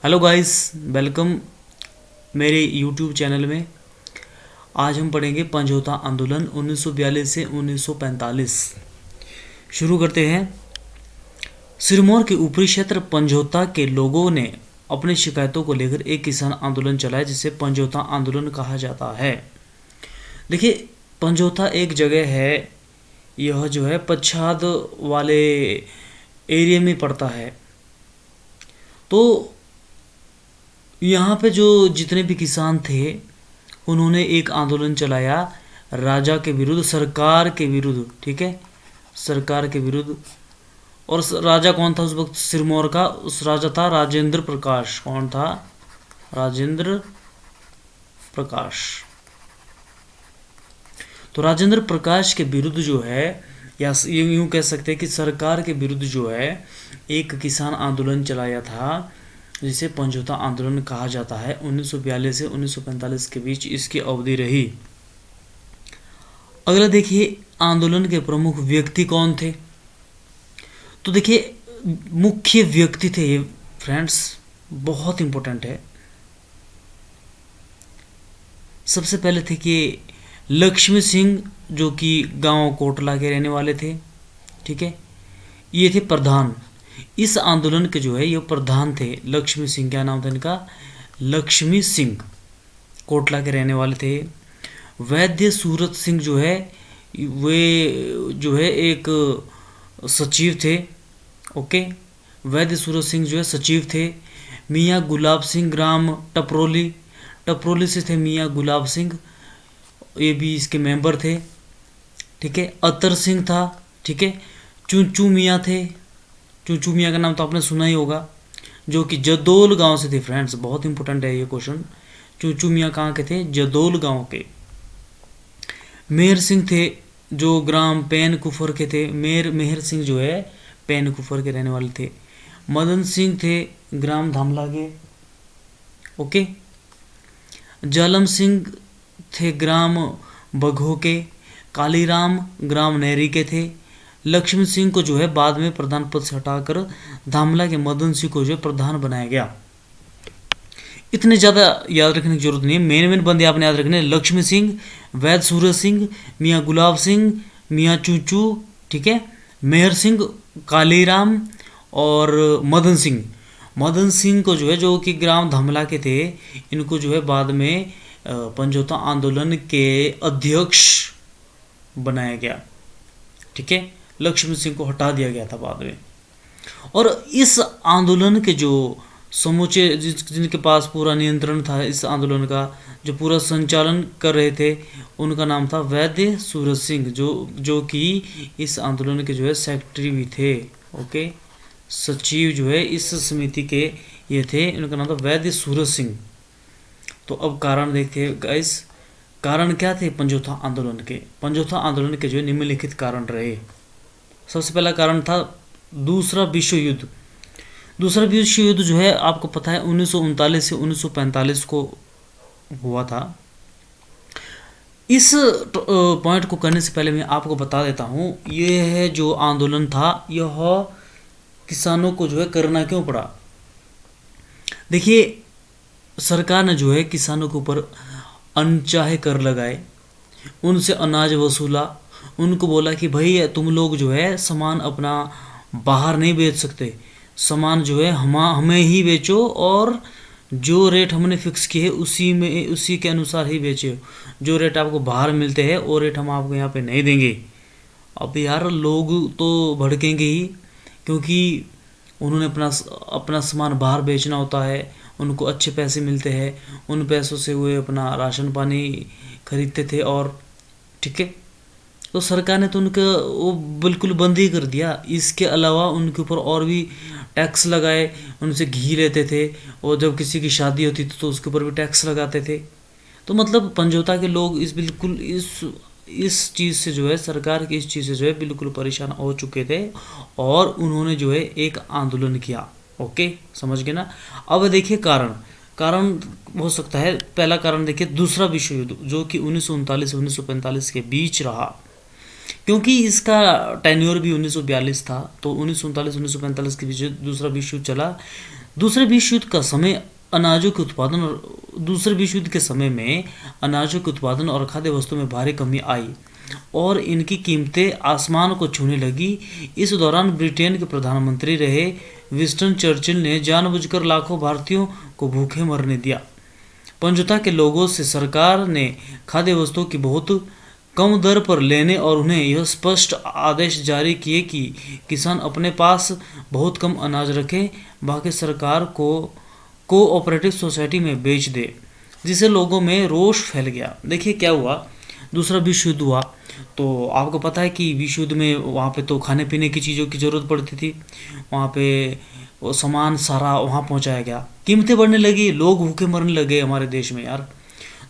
Hello guys, welcome मेरे YouTube channel में। आज हम पढ़ेंगे समझौता आंदोलन 1942 से 1945। शुरू करते हैं। सिरमौर के ऊपरी क्षेत्र समझौता के लोगों ने अपनी शिकायतों को लेकर एक किसान आंदोलन चलाया, जिसे समझौता आंदोलन कहा जाता है। देखिए, समझौता एक जगह है, यह जो है पच्छाद वाले एरिया में पड़ता है। तो यहाँ पे जो जितने भी किसान थे, उन्होंने एक आंदोलन चलाया राजा के विरुद्ध, सरकार के विरुद्ध। ठीक है, सरकार के विरुद्ध। और राजा कौन था उस वक्त सिरमौर का? उस राजा था राजेंद्र प्रकाश। कौन था? राजेंद्र प्रकाश। तो राजेंद्र प्रकाश के विरुद्ध जो है, या यूं कह सकते हैं कि सरकार के विरुद्ध जो है एक किसान आंदोलन चलाया था, जिसे समझौता आंदोलन कहा जाता है। 1942 से 1945 के बीच इसकी अवधि रही। अगला देखिए, आंदोलन के प्रमुख व्यक्ति कौन थे? तो देखिए, मुख्य व्यक्ति थे ये फ्रेंड्स, बहुत इंपॉर्टेंट है। सबसे पहले थे कि लक्ष्मी सिंह, जो कि गांव कोटला के रहने वाले थे। ठीक है, ये थे प्रधान इस आंदोलन के, जो है ये प्रधान थे। लक्ष्मी सिंह, क्या नाम था इनका? लक्ष्मी सिंह, कोटला के रहने वाले थे। वैद्य सूरत सिंह जो है, वे जो है एक सचिव थे। ओके, वैद्य सूरत सिंह जो है सचिव थे। मियाँ गुलाब सिंह, ग्राम टपरोली से थे मियाँ गुलाब सिंह, ये भी इसके मेंबर थे। ठीक है, अतर सिंह था। ठीक है, चूचू मियाँ थे। चूचू मियाँ का नाम तो आपने सुना ही होगा, जो कि जदोल गांव से थे। फ्रेंड्स, बहुत इंपॉर्टेंट है ये क्वेश्चन। चूचू मियाँ कहाँ के थे? जदोल गांव के। मेहर सिंह थे, जो ग्राम पैन कुफर के थे। मेहर सिंह जो है पैन कुफर के रहने वाले थे। मदन सिंह थे, ग्राम धामला के। ओके, जालम सिंह थे, ग्राम बघो के। कालीराम ग्राम नेरी के थे। लक्ष्मी सिंह को जो है बाद में प्रधान पद से हटाकर धामला के मदन सिंह को जो है प्रधान बनाया गया। इतने ज़्यादा याद रखने की जरूरत नहीं है। मेन बंदे आपने याद रखने: लक्ष्मी सिंह, वैद्य सूरज सिंह, मियाँ गुलाब सिंह, मियाँ चूचू। ठीक है, मेहर सिंह, कालीराम और मदन सिंह को जो है, जो कि ग्राम धामला के थे, इनको जो है बाद में समझौता आंदोलन के अध्यक्ष बनाया गया। ठीक है, लक्ष्मी सिंह को हटा दिया गया था बाद में। और इस आंदोलन के जो समूचे, जिनके पास पूरा नियंत्रण था इस आंदोलन का, जो पूरा संचालन कर रहे थे, उनका नाम था वैद्य सूरज सिंह, जो कि इस आंदोलन के जो है सेक्रेटरी भी थे। ओके, सचिव जो है इस समिति के ये थे, उनका नाम था वैद्य सूरज सिंह। तो अब कारण देखते हैं गाइस, कारण क्या थे समझौता आंदोलन के? समझौता आंदोलन के जो निम्नलिखित कारण रहे। सबसे पहला कारण था दूसरा विश्व युद्ध। दूसरा विश्व युद्ध जो है आपको पता है 1939 से 1945 को हुआ था। इस पॉइंट को करने से पहले मैं आपको बता देता हूँ, ये है जो आंदोलन था, यह किसानों को जो है करना क्यों पड़ा। देखिए, सरकार ने जो है किसानों के ऊपर अनचाहे कर लगाए, उनसे अनाज वसूला, उनको बोला कि भाई तुम लोग जो है सामान अपना बाहर नहीं बेच सकते, सामान जो है हमें ही बेचो, और जो रेट हमने फिक्स किए है उसी के अनुसार ही बेचो। जो रेट आपको बाहर मिलते हैं वो रेट हम आपको यहाँ पे नहीं देंगे। अब यार, लोग तो भड़केंगे ही, क्योंकि उन्होंने अपना सामान बाहर बेचना होता है, उनको अच्छे पैसे मिलते हैं, उन पैसों से वे अपना राशन पानी खरीदते थे। और ठीक है, तो सरकार ने तो उनका वो बिल्कुल बंद ही कर दिया। इसके अलावा उनके ऊपर और भी टैक्स लगाए, उनसे घी लेते थे, और जब किसी की शादी होती थी तो उसके ऊपर भी टैक्स लगाते थे। तो मतलब समझौता के लोग इस चीज़ से जो है, सरकार की इस चीज़ से जो है बिल्कुल परेशान हो चुके थे, और उन्होंने जो है एक आंदोलन किया। ओके, समझ गए ना? अब देखिए कारण हो सकता है। पहला कारण देखिए, दूसरा विश्व युद्ध, जो कि 1939 से 1945 के बीच रहा। क्योंकि इसका टेन्योर भी 1942 था, तो 1939-1945 के बीच दूसरा विश्व युद्ध चला। दूसरे विश्व युद्ध का समय अनाजों के उत्पादन और दूसरे विश्व युद्ध के समय में अनाजों के उत्पादन और खाद्य वस्तुओं में भारी कमी आई और इनकी कीमतें आसमान को छूने लगी। इस दौरान ब्रिटेन के प्रधानमंत्री रहे विंस्टन चर्चिल ने जानबूझकर लाखों भारतीयों को भूखे मरने दिया। पंजुता के लोगों से सरकार ने खाद्य वस्तुओं की बहुत कम दर पर लेने और उन्हें यह स्पष्ट आदेश जारी किए कि किसान अपने पास बहुत कम अनाज रखें, बाकी सरकार को कोऑपरेटिव सोसाइटी में बेच दे, जिससे लोगों में रोष फैल गया। देखिए क्या हुआ, दूसरा विश्व युद्ध हुआ तो आपको पता है कि विश्व युद्ध में वहाँ पे तो खाने पीने की चीज़ों की ज़रूरत पड़ती थी, वहाँ पे वो सामान सारा वहाँ पहुँचाया गया, कीमतें बढ़ने लगी, लोग भूखे मरने लगे हमारे देश में यार।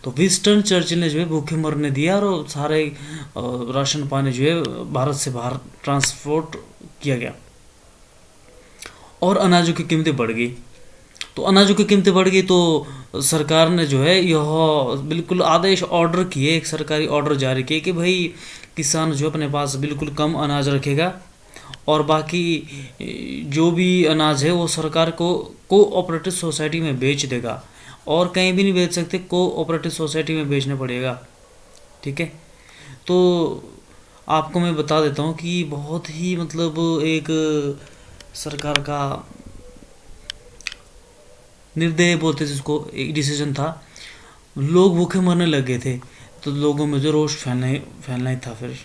तो विंस्टन चर्चिल ने जो है भूखे मरने दिया और सारे राशन पानी जो है भारत से बाहर ट्रांसपोर्ट किया गया और अनाजों की कीमतें बढ़ गई। तो अनाजों की कीमतें बढ़ गई तो सरकार ने जो है यह बिल्कुल आदेश ऑर्डर किए, एक सरकारी ऑर्डर जारी किए कि भाई किसान जो अपने पास बिल्कुल कम अनाज रखेगा और बाकी जो भी अनाज है वो सरकार को कोऑपरेटिव सोसाइटी में बेच देगा और कहीं भी नहीं बेच सकते, कोऑपरेटिव सोसाइटी में बेचना पड़ेगा। ठीक है, तो आपको मैं बता देता हूँ कि बहुत ही मतलब एक सरकार का निर्दय बोलते जिसको, एक डिसीजन था। लोग भूखे मरने लगे थे तो लोगों में जो रोष फैलना ही था। फिर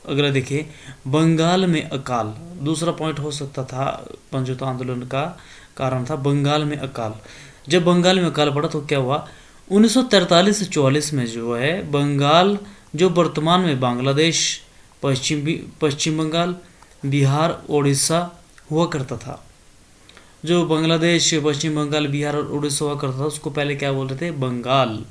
अगला देखिए, बंगाल में अकाल, दूसरा पॉइंट हो सकता था पंजुता आंदोलन का कारण था बंगाल में अकाल। जब बंगाल में अकाल पड़ा तो क्या हुआ, 1943 से 44 में जो है बंगाल, जो वर्तमान में बांग्लादेश, पश्चिम बंगाल, बिहार, उड़ीसा हुआ करता था, जो बांग्लादेश, पश्चिम बंगाल, बिहार और उड़ीसा हुआ करता था उसको पहले क्या बोलते थे, बंगाल।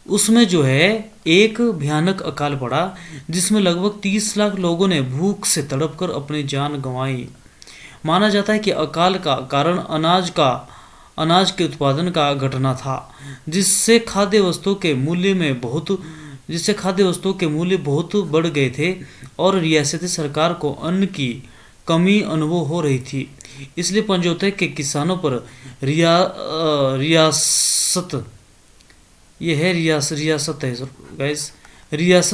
उसमें जो है एक भयानक अकाल पड़ा जिसमें लगभग 30 लाख लोगों ने भूख से तड़पकर अपनी जान गंवाई। माना जाता है कि अकाल का कारण अनाज के उत्पादन का घटना था, जिससे खाद्य वस्तुओं के मूल्य बहुत बढ़ गए थे और रियासती सरकार को अन्न की कमी अनुभव हो रही थी। इसलिए पंजोते के किसानों पर रियासत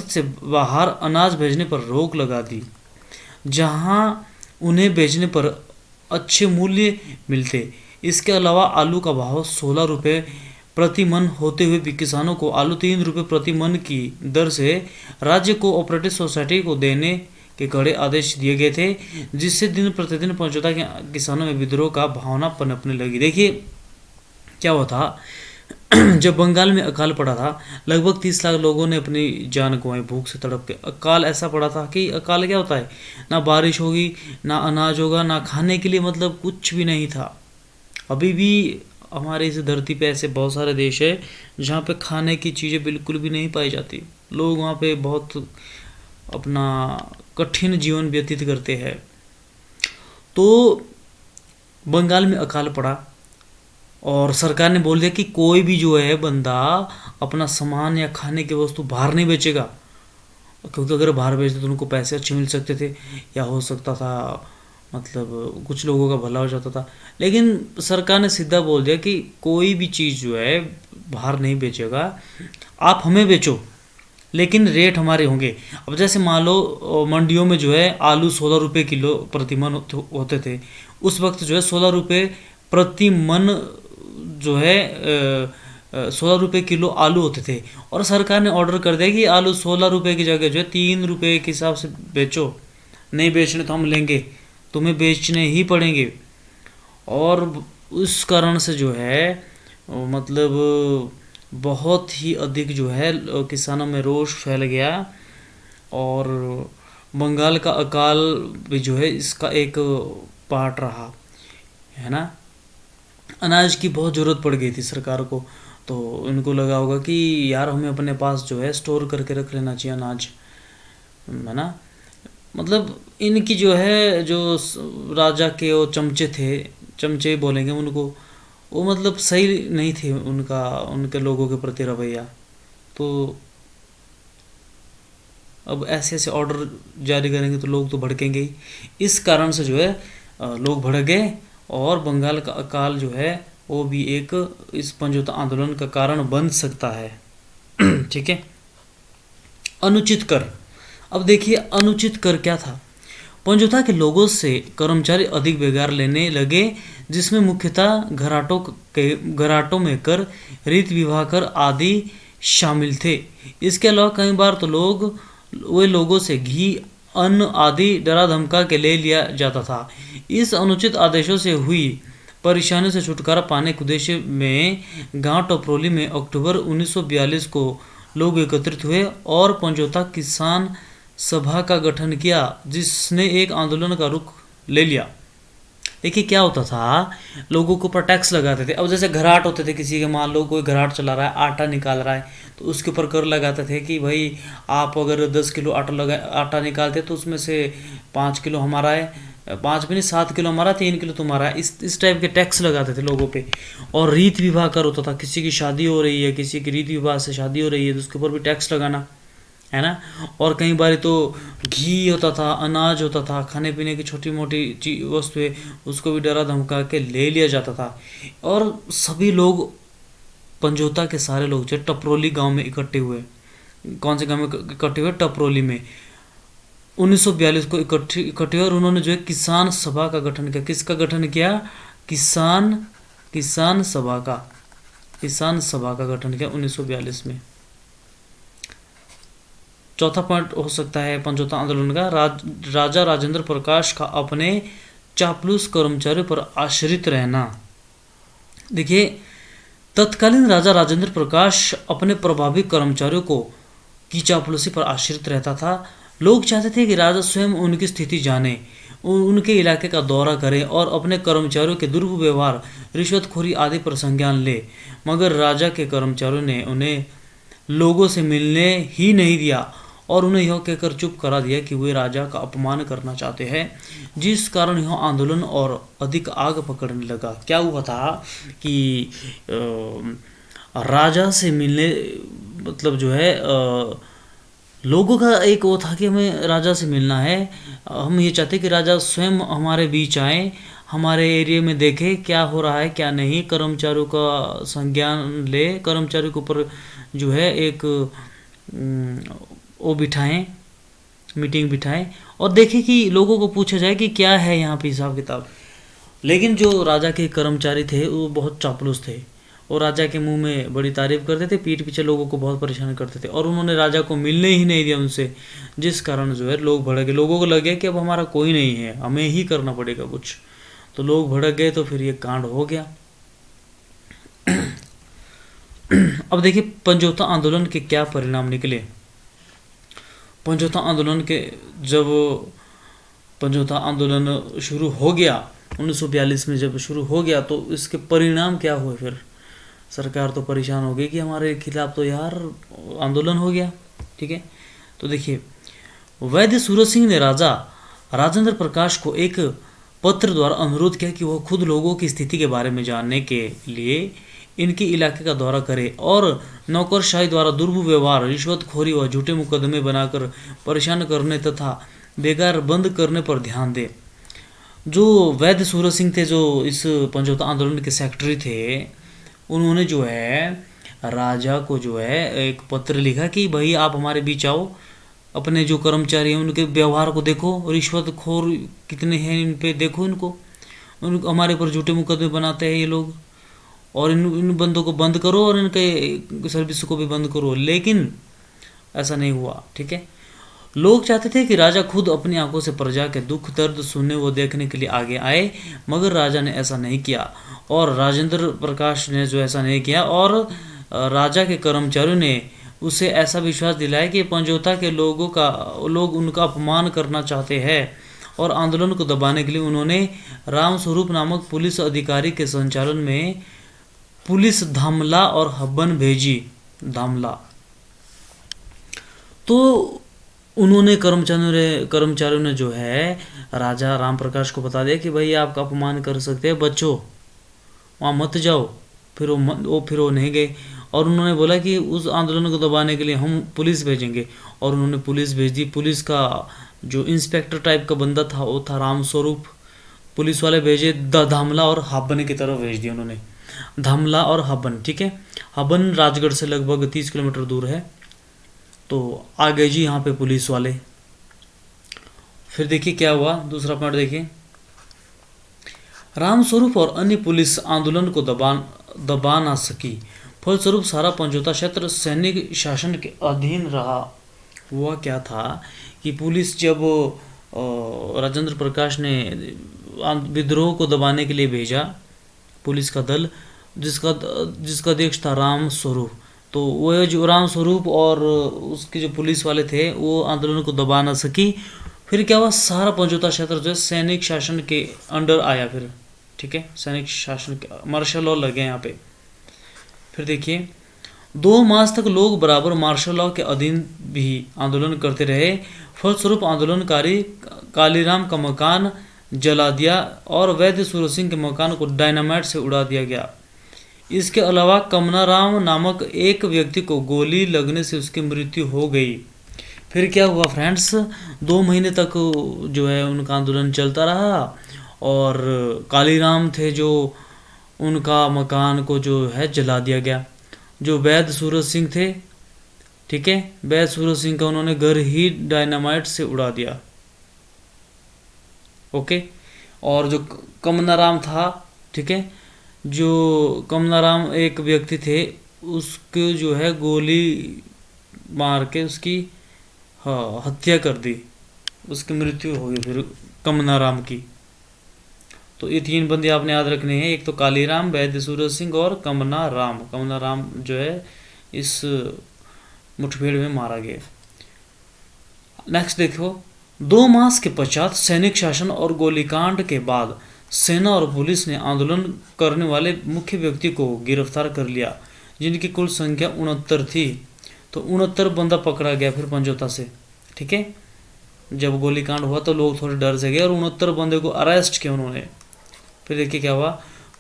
से बाहर अनाज भेजने पर रोक लगा दी, जहां उन्हें बेचने पर अच्छे मूल्य मिलते। इसके अलावा आलू का भाव 16 रुपये प्रति मन होते हुए भी किसानों को आलू 3 रुपये प्रति मन की दर से राज्य कोऑपरेटिव सोसाइटी को देने के कड़े आदेश दिए गए थे, जिससे दिन प्रतिदिन पंचोता के किसानों में विद्रोह का भावना पनपने लगी। देखिए क्या हुआ था, जब बंगाल में अकाल पड़ा था लगभग 30 लाख लोगों ने अपनी जान गंवाई भूख से तड़प के। अकाल ऐसा पड़ा था कि अकाल क्या होता है, ना बारिश होगी, ना अनाज होगा, ना खाने के लिए मतलब कुछ भी नहीं था। अभी भी हमारे इस धरती पे ऐसे बहुत सारे देश है जहाँ पे खाने की चीज़ें बिल्कुल भी नहीं पाई जाती। लोग वहाँ पे बहुत अपना कठिन जीवन व्यतीत करते हैं। तो बंगाल में अकाल पड़ा और सरकार ने बोल दिया कि कोई भी जो है बंदा अपना सामान या खाने की वस्तु बाहर नहीं बेचेगा, क्योंकि अगर बाहर बेचते तो उनको पैसे अच्छे मिल सकते थे या हो सकता था मतलब कुछ लोगों का भला हो जाता था। लेकिन सरकार ने सीधा बोल दिया कि कोई भी चीज़ जो है बाहर नहीं बेचेगा, आप हमें बेचो लेकिन रेट हमारे होंगे। अब जैसे मान लो मंडियों में जो है आलू 16 रुपये किलो प्रति मन होते थे, उस वक्त जो है 16 रुपये प्रति मन जो है 16 रुपये किलो आलू होते थे और सरकार ने ऑर्डर कर दिया कि आलू 16 रुपये की जगह जो है 3 रुपये के हिसाब से बेचो, नहीं बेचने तो हम लेंगे, तुम्हें बेचने ही पड़ेंगे। और उस कारण से जो है मतलब बहुत ही अधिक जो है किसानों में रोष फैल गया और बंगाल का अकाल भी जो है इसका एक पार्ट रहा है ना। अनाज की बहुत ज़रूरत पड़ गई थी सरकार को, तो इनको लगा होगा कि यार हमें अपने पास जो है स्टोर करके रख लेना चाहिए अनाज, है ना। मतलब इनकी जो है जो राजा के वो चमचे थे, चमचे बोलेंगे उनको, वो मतलब सही नहीं थे उनके लोगों के प्रति रवैया। तो अब ऐसे ऐसे ऑर्डर जारी करेंगे तो लोग तो भड़केंगे ही। इस कारण से जो है लोग भड़क गए और बंगाल का अकाल जो है वो भी एक इस समझौता आंदोलन का कारण बन सकता है। ठीक है। अनुचित कर। अब देखिए अनुचित कर क्या था। समझौता के लोगों से कर्मचारी अधिक बेगार लेने लगे, जिसमें मुख्यतः घराटों में कर, रीति विवाह कर आदि शामिल थे। इसके अलावा कई बार तो वे लोगों से घी, अन्न आदि डरा धमका के ले लिया जाता था। इस अनुचित आदेशों से हुई परेशानी से छुटकारा पाने के उद्देश्य में गांव टपरोली में अक्टूबर 1942 को लोग एकत्रित हुए और समझौता किसान सभा का गठन किया, जिसने एक आंदोलन का रुख ले लिया। देखिए क्या होता था, लोगों को ऊपर टैक्स लगाते थे। अब जैसे घराट होते थे किसी के, मान लो कोई घराट चला रहा है, आटा निकाल रहा है, तो उसके ऊपर कर लगाते थे कि भाई आप अगर 10 किलो आटा निकालते तो उसमें से 5 किलो हमारा है, 5 भी नहीं 7 किलो हमारा, 3 किलो तुम्हारा है। इस टाइप के टैक्स लगाते थे लोगों पे। और रीति विवाह कर होता था, किसी की शादी हो रही है, किसी की रीति विवाह से शादी हो रही है तो उसके ऊपर भी टैक्स लगाना है ना। और कई बार तो घी होता था, अनाज होता था, खाने पीने की छोटी मोटी वस्तुएं, उसको भी डरा धमका के ले लिया जाता था। और सभी लोग समझौता के सारे लोग जो टपरोली गांव में इकट्ठे हुए। कौन से गांव में इकट्ठे हुए? टपरोली में 1942 को इकट्ठे हुए और उन्होंने जो है किसान सभा का गठन किया। किसका गठन किया? किसान सभा का गठन किया 1942 में। चौथा पॉइंट हो सकता है समझौता आंदोलन का, राजा राजेंद्र प्रकाश का अपने चापलूस कर्मचारियों पर आश्रित रहना। देखिए तत्कालीन राजा राजेंद्र प्रकाश अपने प्रभावी कर्मचारियों की चापलूसी पर आश्रित रहता था। लोग चाहते थे कि राजा स्वयं उनकी स्थिति जाने, उनके इलाके का दौरा करे और अपने कर्मचारियों के दुर्व्यवहार, रिश्वतखोरी आदि पर संज्ञान ले, मगर राजा के कर्मचारियों ने उन्हें लोगों से मिलने ही नहीं दिया और उन्हें यह कहकर चुप करा दिया कि वे राजा का अपमान करना चाहते हैं, जिस कारण यह आंदोलन और अधिक आग पकड़ने लगा। क्या हुआ था कि राजा से मिलने मतलब जो है लोगों का एक वो था कि हमें राजा से मिलना है, हम ये चाहते कि राजा स्वयं हमारे बीच आए, हमारे एरिया में देखे क्या हो रहा है क्या नहीं, कर्मचारियों का संज्ञान ले, कर्मचारियों के ऊपर जो है एक वो बिठाएं, मीटिंग बिठाएं और देखें कि लोगों को पूछा जाए कि क्या है यहाँ पे हिसाब किताब। लेकिन जो राजा के कर्मचारी थे वो बहुत चापलूस थे और राजा के मुंह में बड़ी तारीफ करते थे, पीठ पीछे लोगों को बहुत परेशान करते थे और उन्होंने राजा को मिलने ही नहीं दिया उनसे, जिस कारण जो है लोग भड़क गए। लोगों को लगे कि अब हमारा कोई नहीं है, हमें ही करना पड़ेगा कुछ, तो लोग भड़क गए, तो फिर ये कांड हो गया। अब देखिए समझौता आंदोलन के क्या परिणाम निकले। समझौता आंदोलन के जब समझौता आंदोलन शुरू हो गया 1942 में, जब शुरू हो गया तो इसके परिणाम क्या हुए? फिर सरकार तो परेशान हो गई कि हमारे खिलाफ तो यार आंदोलन हो गया। ठीक है, तो देखिए वैद्य सूरज सिंह ने राजा राजेंद्र प्रकाश को एक पत्र द्वारा अनुरोध किया कि वह खुद लोगों की स्थिति के बारे में जानने के लिए इनके इलाके का दौरा करे और नौकरशाही द्वारा दुर्व्यवहार, रिश्वतखोरी व झूठे मुकदमे बनाकर परेशान करने तथा बेकार बंद करने पर ध्यान दे। जो वैद्य सूरज सिंह थे, जो इस समझौता आंदोलन के सेक्रेटरी थे, उन्होंने जो है राजा को जो है एक पत्र लिखा कि भाई आप हमारे बीच आओ, अपने जो कर्मचारी हैं उनके व्यवहार को देखो, रिश्वतखोर कितने हैं इन पे देखो, उन हमारे ऊपर झूठे मुकदमे बनाते हैं ये लोग, और इन बंदों को बंद करो और इनके सर्विस को भी बंद करो। लेकिन ऐसा नहीं हुआ। ठीक है, लोग चाहते थे कि राजा खुद अपनी आंखों से प्रजा के दुख दर्द सुनने व देखने के लिए आगे आए, मगर राजा ने ऐसा नहीं किया और राजेंद्र प्रकाश ने जो ऐसा नहीं किया और राजा के कर्मचारियों ने उसे ऐसा विश्वास दिलाया कि समझौता के लोग उनका अपमान करना चाहते हैं और आंदोलन को दबाने के लिए उन्होंने रामस्वरूप नामक पुलिस अधिकारी के संचालन में पुलिस धामला और हब्बन भेजी। धामला तो उन्होंने कर्मचारियों ने जो है राजा राम प्रकाश को बता दिया कि भाई आपका अपमान कर सकते हैं, बच्चों वहाँ मत जाओ। फिर वो नहीं गए और उन्होंने बोला कि उस आंदोलन को दबाने के लिए हम पुलिस भेजेंगे, और उन्होंने पुलिस भेज दी। पुलिस का जो इंस्पेक्टर टाइप का बंदा था वो था रामस्वरूप। पुलिस वाले भेजे धामला और हाबन की तरफ भेज दिया उन्होंने, धामला और हबन, ठीक है। हबन राजगढ़ से लगभग 30 किलोमीटर दूर है। तो आ गए जी यहाँ पे पुलिस वाले। फिर देखिए क्या हुआ, दूसरा पॉइंट देखिए, रामस्वरूप और अन्य पुलिस आंदोलन को दबा ना सकी, फलस्वरूप सारा पंजोता क्षेत्र सैनिक शासन के अधीन रहा। हुआ क्या था कि पुलिस जब राजेंद्र प्रकाश ने विद्रोह को दबाने के लिए भेजा पुलिस का दल, जिसका अध्यक्ष था राम स्वरूप, तो वह जो राम स्वरूप और उसके जो पुलिस वाले थे वो आंदोलन को दबा ना सकी। फिर क्या हुआ, सारा पंजोता क्षेत्र जो है सैनिक शासन के अंडर आया फिर, ठीक है, सैनिक शासन के मार्शल लॉ लग गए यहाँ पे। फिर देखिए 2 मास तक लोग बराबर मार्शल लॉ के अधीन भी आंदोलन करते रहे। फलस्वरूप आंदोलनकारी कालीराम का मकान जला दिया और वैद्य सूरज सिंह के मकान को डायनामाइट से उड़ा दिया गया। इसके अलावा कमनाराम नामक एक व्यक्ति को गोली लगने से उसकी मृत्यु हो गई। फिर क्या हुआ फ्रेंड्स, 2 महीने तक जो है उनका आंदोलन चलता रहा, और कालीराम थे जो उनका मकान को जो है जला दिया गया। जो वैद्य सूरज सिंह थे, ठीक है, वैद्य सूरज सिंह का उन्होंने घर ही डायनामाइट से उड़ा दिया। ओके। और जो कमनाराम था, ठीक है, जो कमनाराम एक व्यक्ति थे, उसको जो है गोली मार के उसकी हत्या कर दी, उसकी मृत्यु हो गई फिर कमनाराम की। तो ये 3 बंदे आपने याद रखने हैं, एक तो कालीराम, वैद्य सूरज सिंह और कमनाराम। कमनाराम जो है इस मुठभेड़ में मारा गया। नेक्स्ट देखो, 2 मास के पश्चात सैनिक शासन और गोलीकांड के बाद सेना और पुलिस ने आंदोलन करने वाले मुख्य व्यक्ति को गिरफ्तार कर लिया, जिनकी कुल संख्या 69 थी। तो 69 बंदा पकड़ा गया फिर पंजोता से, ठीक है। जब गोलीकांड हुआ तो लोग थोड़े डर से गए और 69 बंदे को अरेस्ट किया उन्होंने। फिर देखिए क्या हुआ,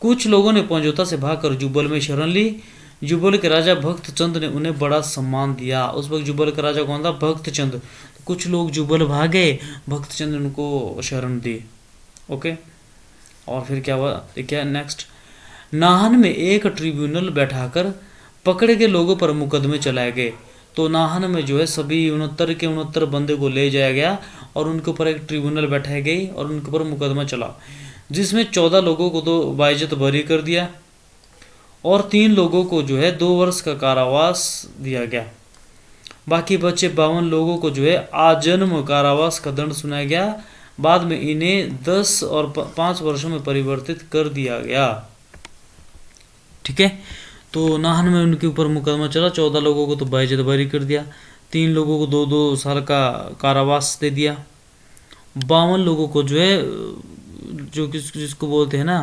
कुछ लोगों ने पंजोता से भागकर जुब्बल में शरण ली। जुब्बल के राजा भक्त चंद ने उन्हें बड़ा सम्मान दिया। उस वक्त जुब्बल का राजा कौन था? भक्त चंद। तो कुछ लोग जुब्बल भागे, भक्त चंद ने उनको शरण दी। ओके। और फिर क्या हुआ देखिए नेक्स्ट, नाहन में एक ट्रिब्यूनल बैठाकर पकड़े गए लोगों पर मुकदमे चलाए गए। तो नाहन में जो है सभी 69 के 69 बंदे को ले जाया गया और उनके ऊपर एक ट्रिब्यूनल बैठाई गई और उनके ऊपर मुकदमा चला, जिसमें 14 लोगों को तो बाइज्जत बरी कर दिया और 3 लोगों को जो है 2 वर्ष का कारावास दिया गया। बाकी बचे 52 लोगों को जो है आजन्म कारावास का दंड सुनाया गया। बाद में इन्हें 10 और 5 वर्षों में परिवर्तित कर दिया गया। ठीक है। तो नाहन में उनके ऊपर मुकदमा चला, 14 लोगों को तो बाइज्जत बरी कर दिया, 3 लोगों को 2-2 साल का कारावास दे दिया, 52 लोगों को जो है जो जिसको बोलते हैं ना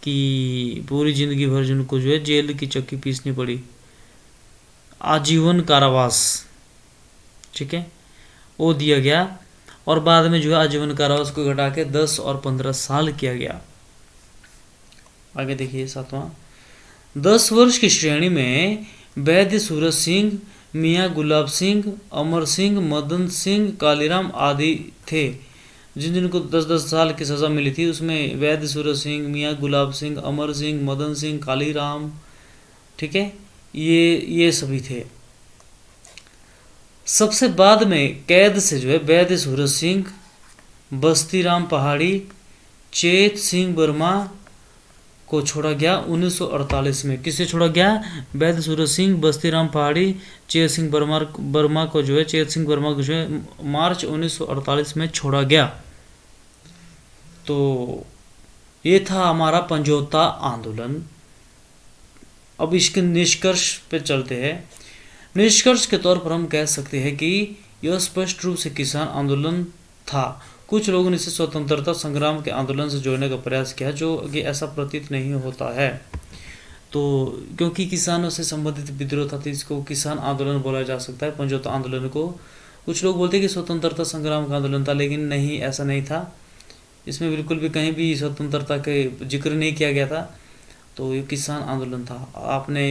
कि पूरी जिंदगी भर जिनको जो है जेल की चक्की पीसनी पड़ी, आजीवन कारावास, ठीक है, वो दिया गया। और बाद में जो है आजीवन कारावास को घटा के 10 और 15 साल किया गया। आगे देखिए 7वां, 10 वर्ष की श्रेणी में वैद्य सूरज सिंह, मियाँ गुलाब सिंह, अमर सिंह, मदन सिंह, कालीराम आदि थे। जिनको 10-10 साल की सज़ा मिली थी उसमें वैद्य सूरज सिंह, मियाँ गुलाब सिंह, अमर सिंह, मदन सिंह, कालीराम, ठीक है, ये सभी थे। सबसे बाद में कैद से जो है वैद्य सूरज सिंह, बस्तीराम पहाड़ी, चेत सिंह वर्मा को छोड़ा गया 1948 में। किसे छोड़ा गया? वैद्य सूरज सिंह, बस्तीराम पहाड़ी, चेत सिंह वर्मा को जो है मार्च 1948 में छोड़ा गया। तो ये था हमारा पंजोता आंदोलन। अब इसके निष्कर्ष पे चलते हैं। निष्कर्ष के तौर पर हम कह सकते हैं कि यह स्पष्ट रूप से किसान आंदोलन था। कुछ लोगों ने इसे स्वतंत्रता संग्राम के आंदोलन से जोड़ने का प्रयास किया, जो कि ऐसा प्रतीत नहीं होता है। तो क्योंकि किसानों से संबंधित विद्रोह था तो इसको किसान आंदोलन बोला जा सकता है, पंजोता आंदोलन को। कुछ लोग बोलते हैं कि स्वतंत्रता संग्राम का आंदोलन था, लेकिन नहीं, ऐसा नहीं था। इसमें बिल्कुल भी कहीं भी स्वतंत्रता के जिक्र नहीं किया गया था। तो ये किसान आंदोलन था। आपने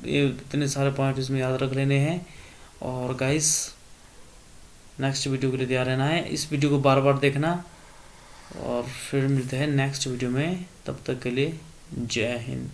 ये इतने सारे पॉइंट इसमें याद रख लेने हैं। और गाइस नेक्स्ट वीडियो के लिए तैयार रहना है, इस वीडियो को बार बार देखना, और फिर मिलते हैं नेक्स्ट वीडियो में। तब तक के लिए जय हिंद।